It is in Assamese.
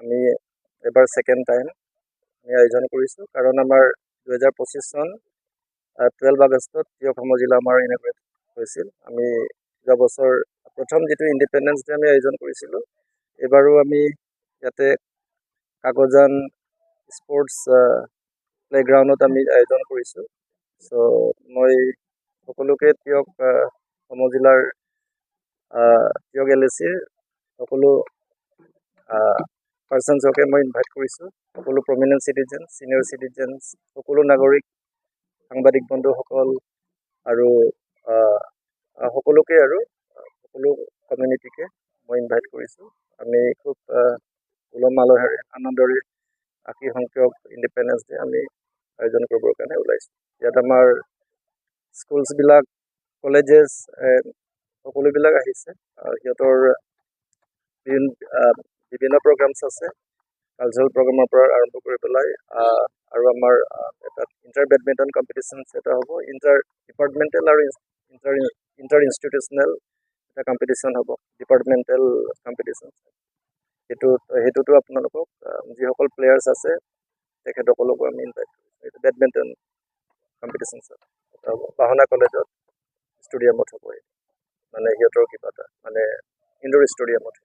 আমি এবাৰ সেকেন্ড টাইম আমি আয়োজন কৰিছোঁ কাৰণ আমাৰ 2025 চন 12 আগষ্টত অসম জিলা আমাৰ ইনগ্ৰেট হৈছিল। আমি যোৱা বছৰ প্ৰথম যেটো ইণ্ডিপেণ্ডেন্স ডে আমি আয়োজন কৰিছিলোঁ, এবাৰো আমি ইয়াতে কাকজান স্পৰ্টছ প্লেগ্ৰাউণ্ডত আমি আয়োজন কৰিছোঁ। সো মই সকলোকে অসম জিলাৰ এলএচিৰ সকলো পাৰ্চনছকে মই ইনভাইট কৰিছোঁ। সকলো প্ৰমিনেণ্ট চিটিজেন, চিনিয়ৰ চিটিজেন, সকলো নাগৰিক, সাংবাদিক বন্ধুসকল আৰু সকলোকে আৰু সকলো কমিউনিটিকে মই ইনভাইট কৰিছোঁ। আমি খুব উলহ মালহেৰে আনন্দৰে 80 সংখ্যক ইণ্ডিপেণ্ডেন্স ডে আমি আয়োজন কৰিবৰ কাৰণে ওলাইছোঁ। ইয়াত আমাৰ স্কুলছবিলাক, কলেজেছ সকলোবিলাক আহিছে। সিহঁতৰ বিভিন্ন প্ৰগ্ৰামছ আছে, কালচাৰেল প্ৰগ্ৰামৰ পৰা আৰম্ভ কৰি পেলাই আৰু আমাৰ এটা ইণ্টাৰ বেডমিণ্টন কম্পিটিশ্যনছ এটা হ'ব, ইণ্টাৰ ডিপাৰ্টমেণ্টেল আৰু ইণ্টাৰ ইনষ্টিটিউচনেল এটা কম্পিটিশ্যন হ'ব, ডিপাৰ্টমেণ্টেল কম্পিটিশ্যন। সেইটোতো আপোনালোকক যিসকল প্লেয়াৰ্ছ আছে তেখেতসকলকো আমি ইনভাইট কৰিছোঁ। এইটো বেডমিণ্টন কম্পিটিশ্যন এটা হ'ব, বাহনা কলেজত ষ্টেডিয়ামত হ'ব। মানে সিহঁতৰ কিবা এটা মানে ইনডোৰ ষ্টেডিয়ামত।